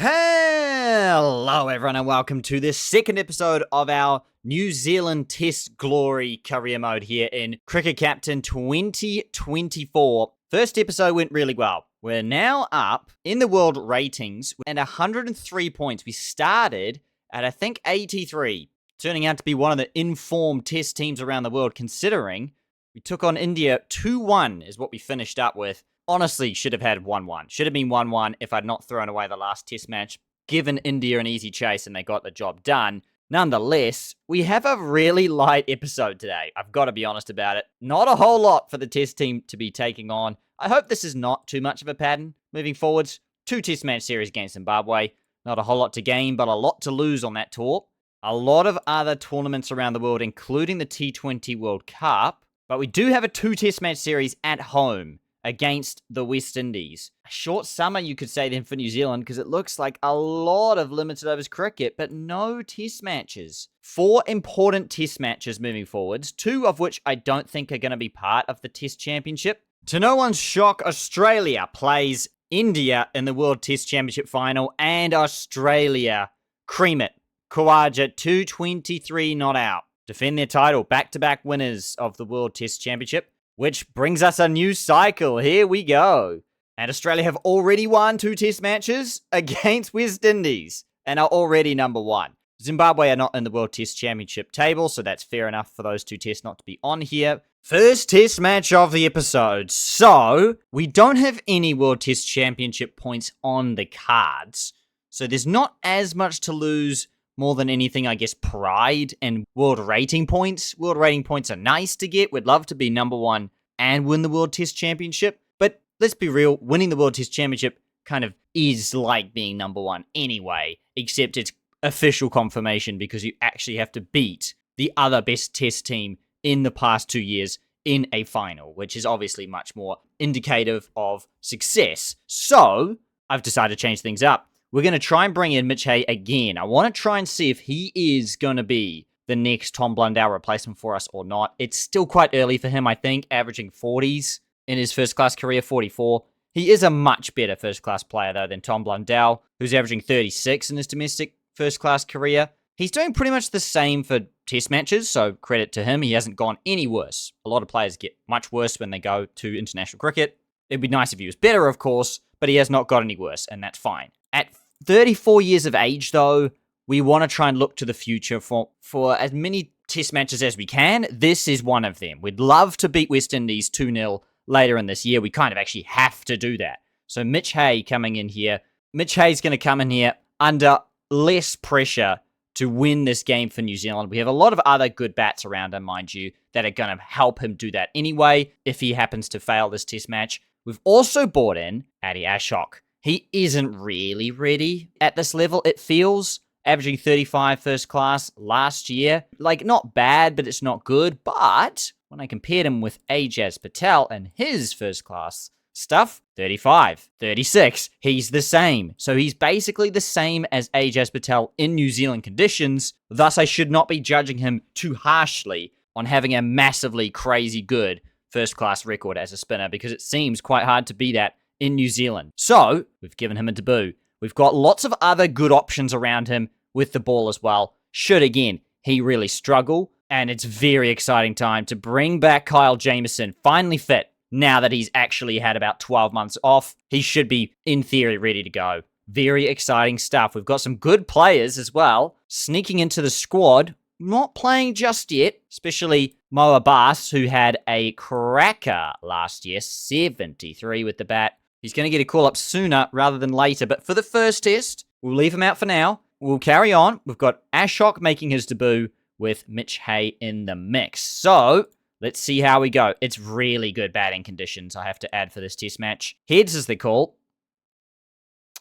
Hello everyone and welcome to this second episode of our New Zealand Test Glory career mode here in Cricket Captain 2024. First episode went really well. We're now up in the world ratings and 103 points. We started at I think 83, turning out to be one of the informed test teams around the world considering we took on India 2-1 is what we finished up with. Honestly, should have had 1-1. Should have been 1-1 if I'd not thrown away the last test match, given India an easy chase and they got the job done. Nonetheless, we have a really light episode today. I've got to be honest about it. Not a whole lot for the test team to be taking on. I hope this is not too much of a pattern moving forwards. 2 test match series against Zimbabwe. Not a whole lot to gain, but a lot to lose on that tour. A lot of other tournaments around the world, including the T20 World Cup. But we do have a 2 test match series at home against the West Indies. A short summer, you could say, then for New Zealand, because it looks like a lot of limited overs cricket, but no test matches. 4 important test matches moving forwards, 2 of which I don't think are going to be part of the Test Championship. To no one's shock, Australia plays India in the World Test Championship final, and Australia cream it. Khawaja 223 not out. Defend their title, back-to-back winners of the World Test Championship. Which brings us a new cycle. Here we go. And Australia have already won 2 test matches against West Indies and are already number 1. Zimbabwe are not in the World Test Championship table, so that's fair enough for those 2 tests not to be on here. First test match of the episode. So, we don't have any World Test Championship points on the cards. So there's not as much to lose. More than anything, I guess, pride and world rating points. World rating points are nice to get. We'd love to be number 1 and win the World Test Championship. But let's be real, winning the World Test Championship kind of is like being number 1 anyway, except it's official confirmation because you actually have to beat the other best test team in the past 2 years in a final, which is obviously much more indicative of success. So, I've decided to change things up. We're going to try and bring in Mitch Hay again. I want to try and see if he is going to be the next Tom Blundell replacement for us or not. It's still quite early for him, I think, averaging 40s in his first-class career, 44. He is a much better first-class player, though, than Tom Blundell, who's averaging 36 in his domestic first-class career. He's doing pretty much the same for test matches, so credit to him. He hasn't gone any worse. A lot of players get much worse when they go to international cricket. It'd be nice if he was better, of course, but he has not got any worse, and that's fine. At 34 years of age, though, we want to try and look to the future for as many test matches as we can. This is one of them. We'd love to beat West Indies 2-0 later in this year. We kind of actually have to do that. So Mitch Hay coming in here. Mitch Hay's going to come in here under less pressure to win this game for New Zealand. We have a lot of other good bats around him, mind you, that are going to help him do that anyway if he happens to fail this test match. We've also brought in Adi Ashok. He isn't really ready at this level, it feels. Averaging 35 first class last year. Like, not bad, but it's not good. But when I compared him with Ajaz Patel and his first class stuff, 35, 36, he's the same. So he's basically the same as Ajaz Patel in New Zealand conditions. Thus, I should not be judging him too harshly on having a massively crazy good first class record as a spinner, because it seems quite hard to be that in New Zealand. So, we've given him a debut. We've got lots of other good options around him with the ball as well. Should, again, he really struggle. And it's very exciting time to bring back Kyle Jamieson, finally fit. Now that he's actually had about 12 months off, he should be, in theory, ready to go. Very exciting stuff. We've got some good players as well, sneaking into the squad. Not playing just yet, especially Mo Abbas, who had a cracker last year, 73 with the bat. He's going to get a call-up sooner rather than later, but for the first test, we'll leave him out for now. We'll carry on. We've got Ashok making his debut with Mitch Hay in the mix. So, let's see how we go. It's really good batting conditions, I have to add, for this test match. Heads is the call.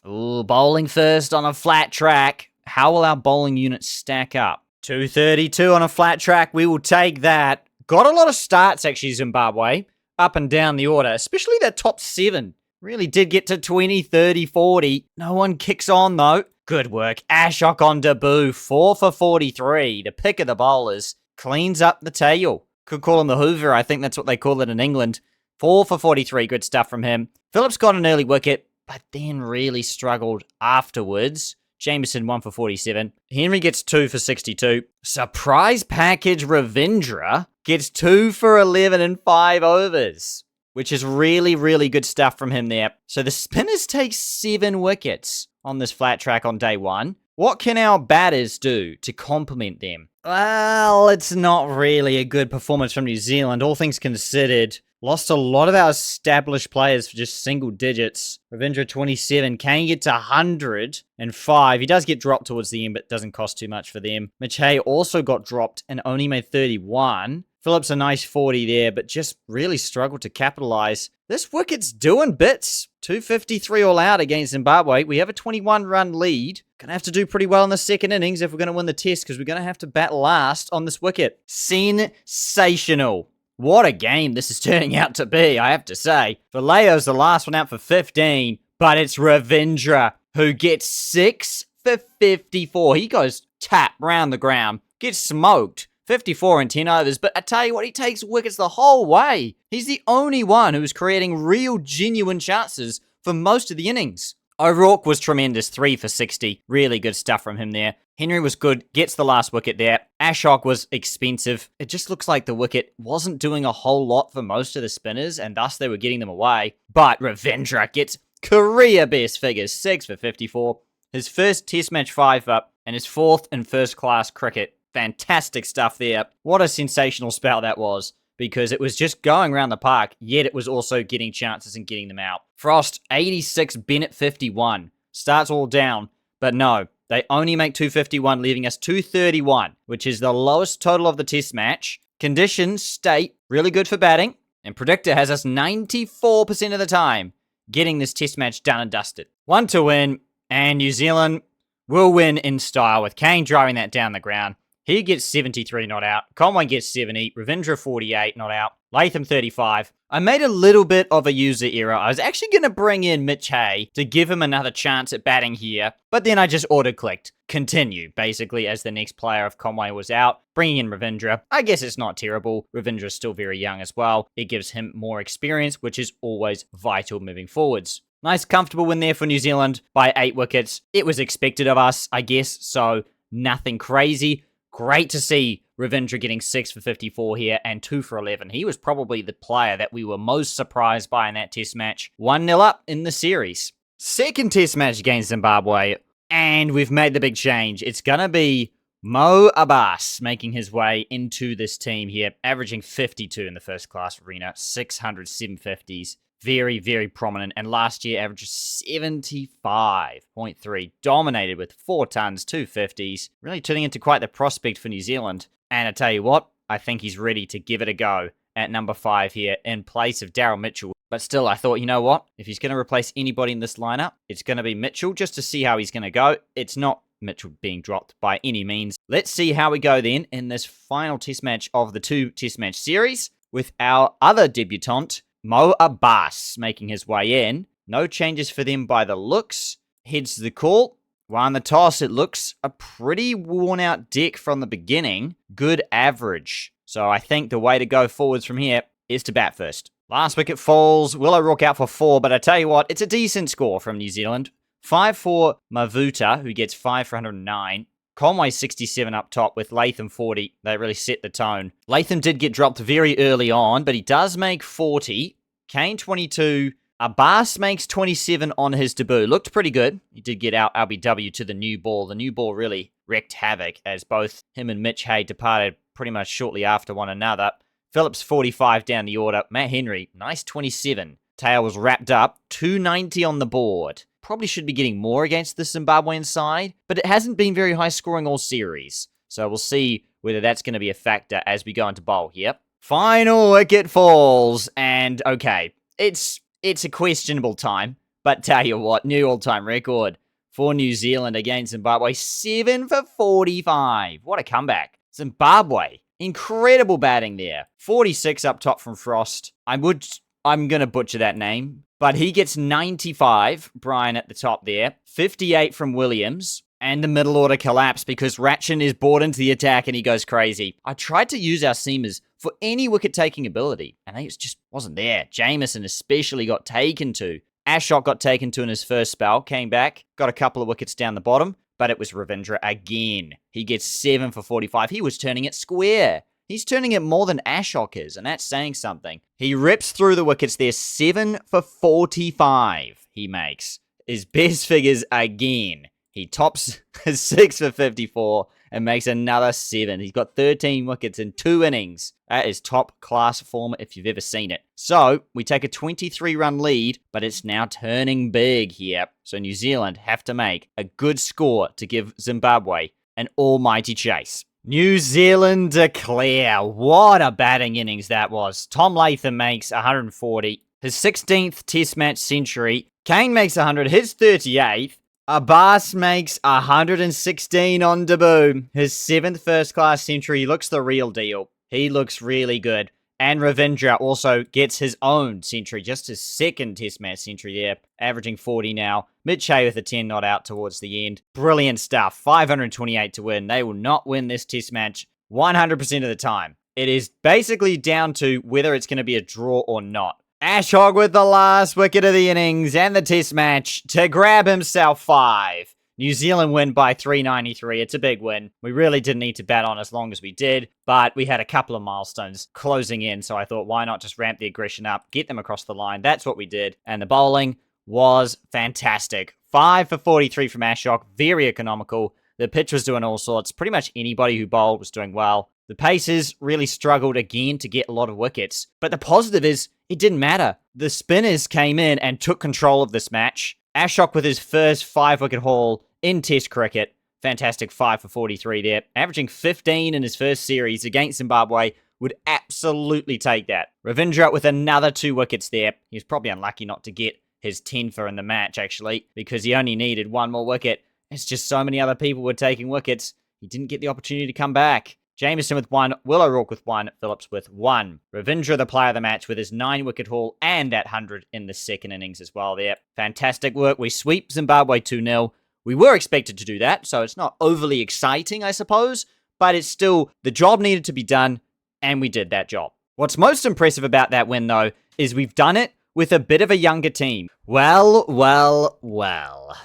Ooh, bowling first on a flat track. How will our bowling unit stack up? 232 on a flat track. We will take that. Got a lot of starts, actually, Zimbabwe. Up and down the order, especially that top 7. Really did get to 20, 30, 40. No one kicks on, though. Good work. Ashok on debut. 4 for 43. The pick of the bowlers. Cleans up the tail. Could call him the Hoover. I think that's what they call it in England. 4 for 43. Good stuff from him. Phillips got an early wicket. but then really struggled afterwards. Jameson 1 for 47. Henry gets 2 for 62. Surprise package Ravindra gets 2 for 11 in 5 overs, which is really, really good stuff from him there. So the spinners take 7 wickets on this flat track on day 1. What can our batters do to complement them? Well, it's not really a good performance from New Zealand, all things considered. Lost a lot of our established players for just single digits. Ravindra 27, Kane gets 105. He does get dropped towards the end, but doesn't cost too much for them. Mitch Hay also got dropped and only made 31. Phillips a nice 40 there, but just really struggled to capitalize. This wicket's doing bits. 253 all out against Zimbabwe. We have a 21-run lead. Gonna have to do pretty well in the second innings if we're gonna win the test, because we're gonna have to bat last on this wicket. Sensational. What a game this is turning out to be, I have to say. Valeo's the last one out for 15, but it's Ravindra who gets 6 for 54. He goes tap round the ground, gets smoked. 54 in 10 overs, but I tell you what, he takes wickets the whole way. He's the only one who's creating real, genuine chances for most of the innings. O'Rourke was tremendous, 3 for 60. Really good stuff from him there. Henry was good, gets the last wicket there. Ashok was expensive. It just looks like the wicket wasn't doing a whole lot for most of the spinners, and thus they were getting them away. But Ravindra gets career best figures, 6 for 54. His first test match 5 up, and his 4th in first class cricket. Fantastic stuff there. What a sensational spell that was, because it was just going around the park, yet it was also getting chances and getting them out. Frost, 86, Bennett, 51. Starts all down, but no, they only make 251, leaving us 231, which is the lowest total of the test match. Conditions state really good for batting, and Predictor has us 94% of the time getting this test match done and dusted. 1 to win, and New Zealand will win in style with Kane driving that down the ground. He gets 73 not out. Conway gets 70. Ravindra 48 not out. Latham 35. I made a little bit of a user error. I was actually going to bring in Mitch Hay to give him another chance at batting here, but then I just auto-clicked continue, basically, as the next player if Conway was out, bringing in Ravindra. I guess it's not terrible. Ravindra's still very young as well. It gives him more experience, which is always vital moving forwards. Nice, comfortable win there for New Zealand by 8 wickets. It was expected of us, I guess, so nothing crazy. Great to see Ravindra getting 6 for 54 here and 2 for 11. He was probably the player that we were most surprised by in that test match. 1-0 up in the series. Second test match against Zimbabwe, and we've made the big change. It's going to be Mo Abbas making his way into this team here, averaging 52 in the first class arena, 600 750s. Very, very prominent, and last year averaged 75.3. Dominated with 4 tons, 250s. Really turning into quite the prospect for New Zealand. And I tell you what, I think he's ready to give it a go at number 5 here in place of Daryl Mitchell. But still, I thought, you know what? If he's going to replace anybody in this lineup, it's going to be Mitchell just to see how he's going to go. It's not Mitchell being dropped by any means. Let's see how we go then in this final test match of the 2 test match series with our other debutant, Mo Abbas, making his way in. No changes for them by the looks. Heads to the call. Won the toss. It looks a pretty worn out deck from the beginning. Good average. So I think the way to go forwards from here is to bat first. Last wicket falls. Will O'Rourke out for 4, but I tell you what, it's a decent score from New Zealand. 5 for Mavuta, who gets 5 for 109. Conway 67 up top with Latham 40. They really set the tone. Latham did get dropped very early on, but he does make 40. Kane 22. Abbas makes 27 on his debut. Looked pretty good. He did get out LBW to the new ball. The new ball really wreaked havoc as both him and Mitch Hay departed pretty much shortly after one another. Phillips 45 down the order. Matt Henry, nice 27. Tail was wrapped up. 290 on the board. Probably should be getting more against the Zimbabwean side, but it hasn't been very high scoring all series. So we'll see whether that's going to be a factor as we go into bowl here. Final wicket falls, and okay, it's a questionable time, but tell you what, new all-time record for New Zealand against Zimbabwe, 7 for 45. What a comeback. Zimbabwe, incredible batting there. 46 up top from Frost. I'm going to butcher that name, but he gets 95, Brian at the top there. 58 from Williams, and the middle order collapsed because Ratchin is brought into the attack and he goes crazy. I tried to use our seamers for any wicket-taking ability, and they just wasn't there. Jameson especially got taken to. Ashok got taken to in his first spell, came back, got a couple of wickets down the bottom, but it was Ravindra again. He gets 7 for 45. He was turning it square. He's turning it more than Ashok is, and that's saying something. He rips through the wickets there, 7 for 45 he makes. His best figures again. He tops 6 for 54 and makes another 7. He's got 13 wickets in 2 innings. That is top class form if you've ever seen it. So, we take a 23-run lead, but it's now turning big here. So New Zealand have to make a good score to give Zimbabwe an almighty chase. New Zealand declare. What a batting innings that was. Tom Latham makes 140. His 16th test match century. Kane makes 100. His 38th. Abbas makes 116 on debut. His 7th first-class century. He looks the real deal. He looks really good. And Ravindra also gets his own century, just his 2nd test match century there, averaging 40 now. Mitch Hay with a 10 not out towards the end. Brilliant stuff. 528 to win. They will not win this test match 100% of the time. It is basically down to whether it's going to be a draw or not. Ashok with the last wicket of the innings and the test match to grab himself 5. New Zealand win by 393. It's a big win. We really didn't need to bat on as long as we did, but we had a couple of milestones closing in, so I thought, why not just ramp the aggression up, get them across the line? That's what we did, and the bowling was fantastic. 5 for 43 from Ashok, very economical. The pitch was doing all sorts. Pretty much anybody who bowled was doing well. The Pacers really struggled again to get a lot of wickets, but the positive is it didn't matter. The spinners came in and took control of this match. Ashok with his first 5-wicket haul in Test cricket. Fantastic 5 for 43 there. Averaging 15 in his first series against Zimbabwe. Would absolutely take that. Ravindra with another 2 wickets there. He was probably unlucky not to get his 10 for in the match, actually, because he only needed 1 more wicket. It's just so many other people were taking wickets. He didn't get the opportunity to come back. Jameson with 1, Will O'Rourke with 1, Phillips with 1. Ravindra the player of the match with his 9-wicket haul and that 100 in the 2nd innings as well there. Fantastic work. We sweep Zimbabwe 2-0. We were expected to do that, so it's not overly exciting, I suppose, but it's still, the job needed to be done, and we did that job. What's most impressive about that win, though, is we've done it with a bit of a younger team. Well.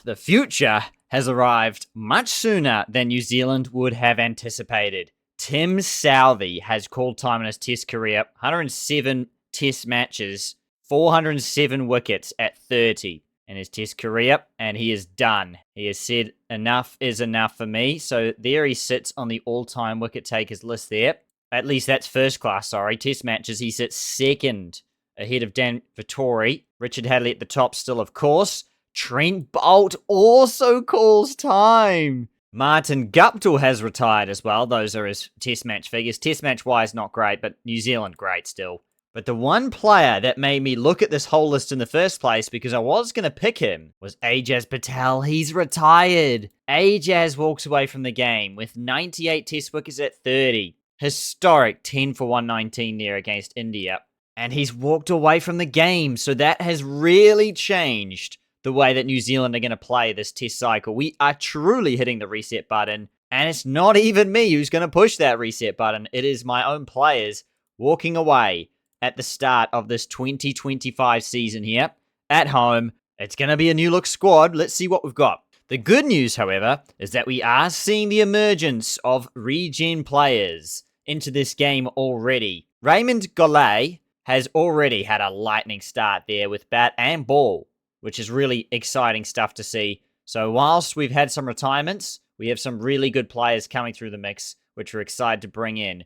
The future has arrived much sooner than New Zealand would have anticipated. Tim Southey has called time in his test career, 107 test matches, 407 wickets at 30 in his test career, and he is done. He has said enough is enough for me, so there he sits on the all-time wicket takers list there. At least that's first class, sorry. Test matches, he sits 2nd ahead of Dan Vittori. Richard Hadley at the top still, of course. Trent Boult also calls time. Martin Guptill has retired as well. Those are his test match figures. Test match-wise, not great, but New Zealand great still. But the one player that made me look at this whole list in the first place, because I was going to pick him, was Ajaz Patel. He's retired. Ajaz walks away from the game with 98 test wickets at 30. Historic 10 for 119 there against India. And he's walked away from the game, so that has really changed the way that New Zealand are going to play this test cycle. We are truly hitting the reset button, and it's not even me who's going to push that reset button. It is my own players walking away at the start of this 2025 season here at home. It's going to be a new look squad. Let's see what we've got. The good news, however, is that we are seeing the emergence of regen players into this game already. Raymond Golay has already had a lightning start there with bat and ball, which is really exciting stuff to see. So whilst we've had some retirements, we have some really good players coming through the mix, which we're excited to bring in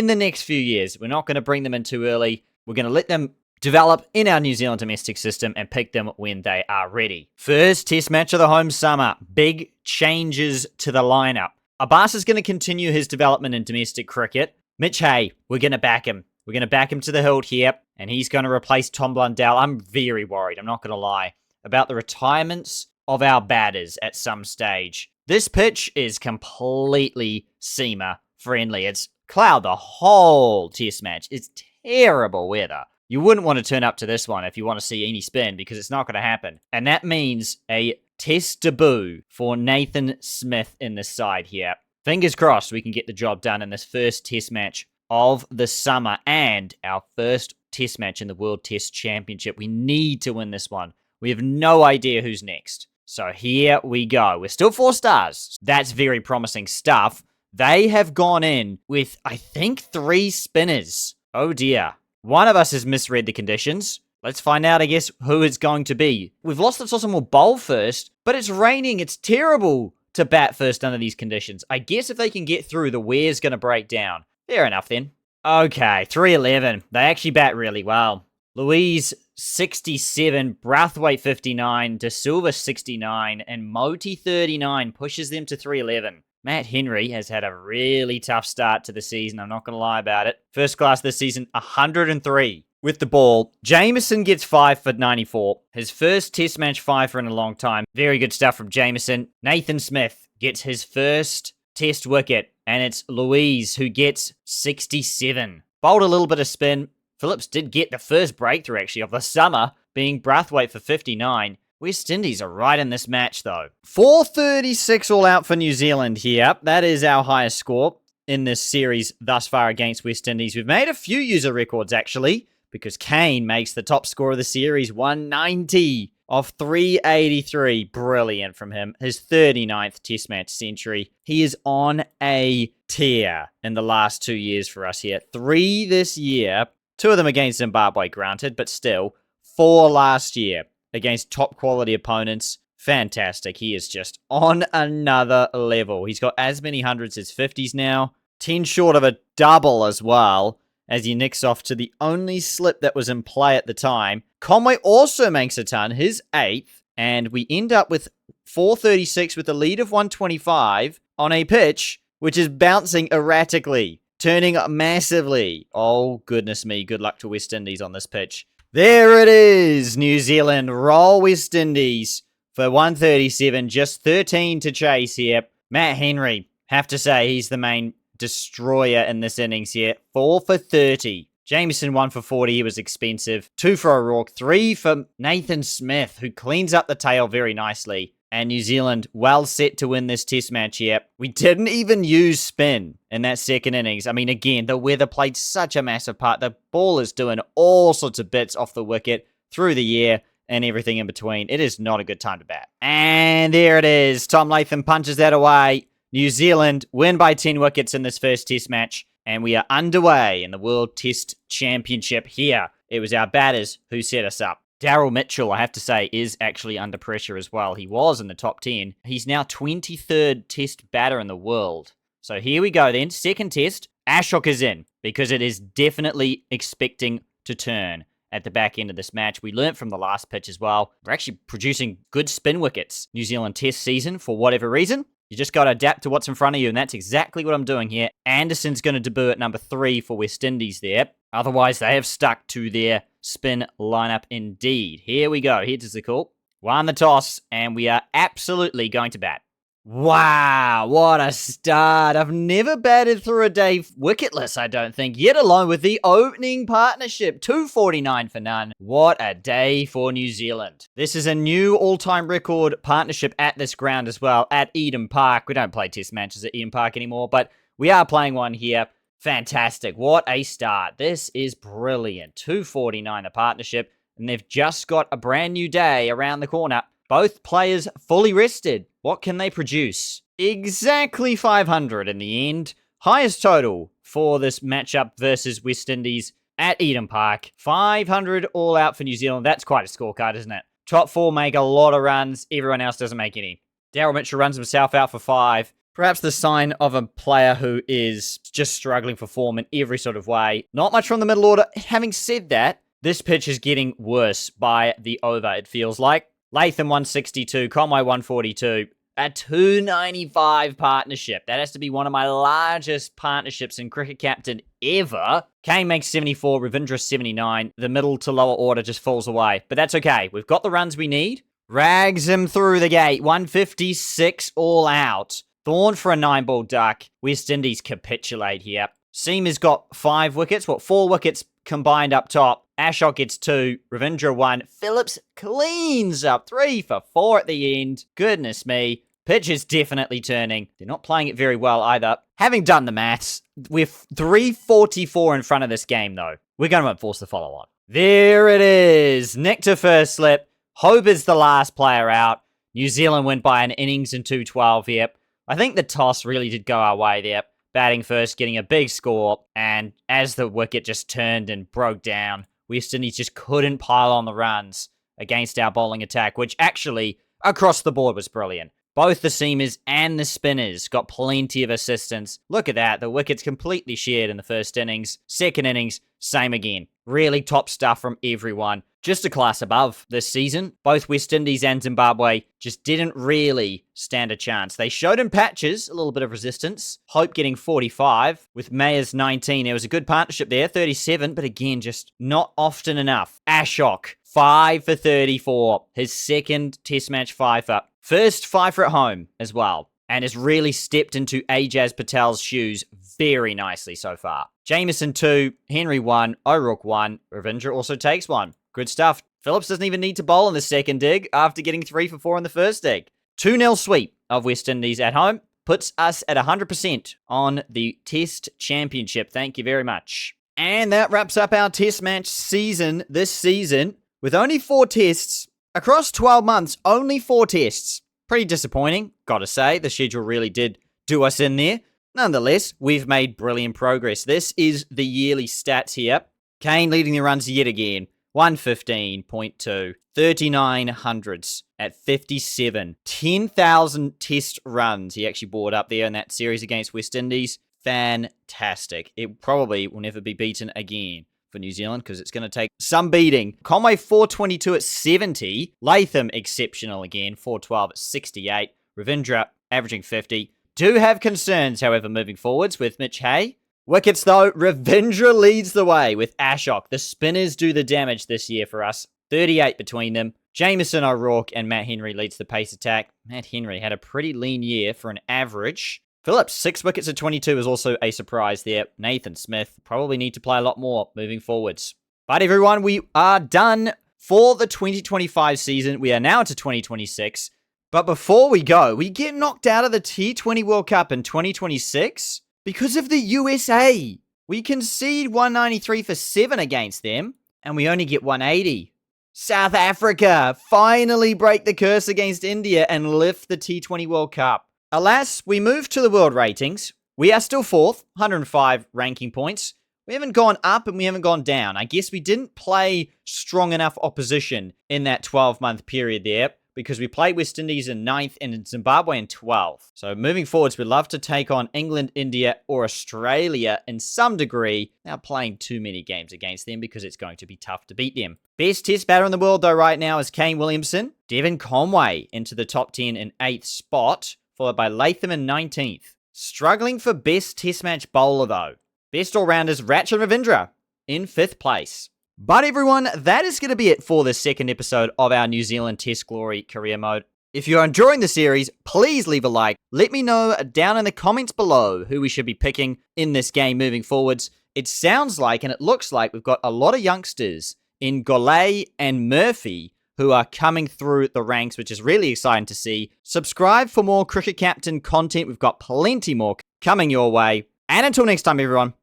the next few years. We're not going to bring them in too early. We're going to let them develop in our New Zealand domestic system and pick them when they are ready. First test match of the home summer. Big changes to the lineup. Abbas is going to continue his development in domestic cricket. Mitch Hay, we're going to back him. We're going to back him to the hilt here, and he's going to replace Tom Blundell. I'm very worried, I'm not going to lie, about the retirements of our batters at some stage. This pitch is completely seamer friendly. It's cloud the whole test match. It's terrible weather. You wouldn't want to turn up to this one if you want to see any spin, because it's not going to happen. And that means a test debut for Nathan Smith in this side here. Fingers crossed we can get the job done in this first test match of the summer and our first test match in the World Test Championship. We need to win this one. We have no idea who's next. So here we go. We're still 4 stars. That's very promising stuff. They have gone in with, I think, 3 spinners. Oh dear. One of us has misread the conditions. Let's find out, I guess, who it's going to be. We've lost the toss and we'll bowl first, but it's raining. It's terrible to bat first under these conditions. I guess if they can get through, the wear's going to break down. Fair enough then. Okay, 311. They actually bat really well. Louise, 67, Brathwaite, 59, De Silva, 69, and Moti, 39, pushes them to 311. Matt Henry has had a really tough start to the season, I'm not going to lie about it. First class this season, 103 with the ball. Jameson gets 5 for 94. His first test match 5 for in a long time. Very good stuff from Jameson. Nathan Smith gets his first test wicket, and it's Louise who gets 67. Bowled a little bit of spin. Phillips did get the first breakthrough, actually, of the summer, being Brathwaite for 59. West Indies are right in this match, though. 436 all out for New Zealand here. That is our highest score in this series thus far against West Indies. We've made a few user records, actually, because Kane makes the top score of the series, 190 off 383. Brilliant from him. His 39th test match century. He is on a tear in the last 2 years for us here. 3 this year. 2 of them against Zimbabwe, granted, but still. 4 last year against top quality opponents. Fantastic. He is just on another level. He's got as many hundreds as 50s now. 10 short of a double as well, as he nicks off to the only slip that was in play at the time. Conway also makes a ton, his 8th, and we end up with 436 with a lead of 125 on a pitch which is bouncing erratically, turning massively. Oh, goodness me. Good luck to West Indies on this pitch. There it is. New Zealand roll West Indies for 137. Just 13 to chase here. Matt Henry, have to say, he's the main destroyer in this innings here. 4 for 30. Jameson 1 for 40. He was expensive. 2 for O'Rourke. 3 for Nathan Smith, who cleans up the tail very nicely. And New Zealand well set to win this test match here. We didn't even use spin in that second innings. I mean, again, the weather played such a massive part. The ball is doing all sorts of bits off the wicket, through the air, and everything in between. It is not a good time to bat. And there it is. Tom Latham punches that away. New Zealand win by 10 wickets in this first test match. And we are underway in the World Test Championship here. It was our batters who set us up. Daryl Mitchell, I have to say, is actually under pressure as well. He was in the top 10. He's now 23rd test batter in the world. So here we go then. Second test. Ashok is in because it is definitely expecting to turn at the back end of this match. We learnt from the last pitch as well. We're actually producing good spin wickets. New Zealand test season, for whatever reason. You just got to adapt to what's in front of you, and that's exactly what I'm doing here. Anderson's going to debut at number 3 for West Indies there. Otherwise, they have stuck to their spin lineup indeed. Here we go. Here's the call. Won the toss, and we are absolutely going to bat. Wow, what a start. I've never batted through a day wicketless, I don't think, yet alone with the opening partnership. 249 for none. What a day for New Zealand. This is a new all-time record partnership at this ground as well, at Eden Park. We don't play test matches at Eden Park anymore, but we are playing one here. Fantastic. What a start. This is brilliant. 249 the partnership, and they've just got a brand new day around the corner. Both players fully rested. What can they produce? Exactly 500 in the end. Highest total for this matchup versus West Indies at Eden Park. 500 all out for New Zealand. That's quite a scorecard, isn't it? Top 4 make a lot of runs. Everyone else doesn't make any. Daryl Mitchell runs himself out for 5. Perhaps the sign of a player who is just struggling for form in every sort of way. Not much from the middle order. Having said that, this pitch is getting worse by the over, it feels like. Latham 162, Conway 142, a 295 partnership. That has to be one of my largest partnerships in cricket captain ever. Kane makes 74, Ravindra 79. The middle to lower order just falls away. But that's okay. We've got the runs we need. Rags him through the gate. 156 all out. Thorne for a 9-ball duck. West Indies capitulate here. Seamer's got 5 wickets. 4 wickets combined up top. Ashok gets 2, Ravindra 1. Phillips cleans up 3 for 4 at the end. Goodness me. Pitch is definitely turning. They're not playing it very well either. Having done the maths, we're 344 in front of this game though. We're going to enforce the follow-on. There it is. Nick to first slip. Hope is the last player out. New Zealand went by an innings in 212 here. I think the toss really did go our way there. Batting first, getting a big score, and as the wicket just turned and broke down, West Indies just couldn't pile on the runs against our bowling attack, which actually, across the board, was brilliant. Both the seamers and the spinners got plenty of assistance. Look at that. The wickets completely shared in the first innings. Second innings, same again. Really top stuff from everyone. Just a class above this season. Both West Indies and Zimbabwe just didn't really stand a chance. They showed in patches a little bit of resistance. Hope getting 45 with Mayers 19. There was a good partnership there, 37, but again, just not often enough. Ashok, 5 for 34. His second test match fifer. First fifer at home as well. And has really stepped into Ajaz Patel's shoes very nicely so far. Jamieson 2, Henry 1, O'Rourke 1. Ravindra also takes 1. Good stuff. Phillips doesn't even need to bowl in the second dig after getting 3 for 4 in the first dig. 2-0 sweep of West Indies at home puts us at 100% on the Test Championship. Thank you very much. And that wraps up our Test match season this season with only 4 tests. Across 12 months, only 4 tests. Pretty disappointing, gotta say. The schedule really did do us in there. Nonetheless, we've made brilliant progress. This is the yearly stats here. Kane leading the runs yet again. 115.2. 39 hundreds at 57. 10,000 test runs he actually brought up there in that series against West Indies. Fantastic. It probably will never be beaten again for New Zealand because it's going to take some beating. Conway 422 at 70. Latham exceptional again, 412 at 68. Ravindra averaging 50. Do have concerns, however, moving forwards with Mitch Hay. Wickets though, Ravindra leads the way with Ashok. The spinners do the damage this year for us. 38 between them. Jamieson, O'Rourke, and Matt Henry leads the pace attack. Matt Henry had a pretty lean year for an average. Phillips, 6 wickets at 22 is also a surprise there. Nathan Smith probably need to play a lot more moving forwards. But everyone, we are done for the 2025 season. We are now to 2026. But before we go, we get knocked out of the T20 World Cup in 2026 because of the USA. We concede 193 for 7 against them, and we only get 180. South Africa finally break the curse against India and lift the T20 World Cup. Alas, we move to the world ratings. We are still 4th, 105 ranking points. We haven't gone up and we haven't gone down. I guess we didn't play strong enough opposition in that 12-month period there because we played West Indies in 9th and Zimbabwe in 12th. So moving forwards, we'd love to take on England, India, or Australia in some degree. Now playing too many games against them because it's going to be tough to beat them. Best test batter in the world though right now is Kane Williamson. Devon Conway into the top 10 in 8th spot, followed by Latham in 19th. Struggling for best test match bowler though. Best all-rounders Ratchet Ravindra in 5th place. But everyone, that is going to be it for the second episode of our New Zealand Test Glory career mode. If you're enjoying the series, please leave a like. Let me know down in the comments below who we should be picking in this game moving forwards. It sounds like, and it looks like, we've got a lot of youngsters in Golay and Murphy who are coming through the ranks, which is really exciting to see. Subscribe for more Cricket Captain content. We've got plenty more coming your way. And until next time, everyone,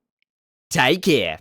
take care.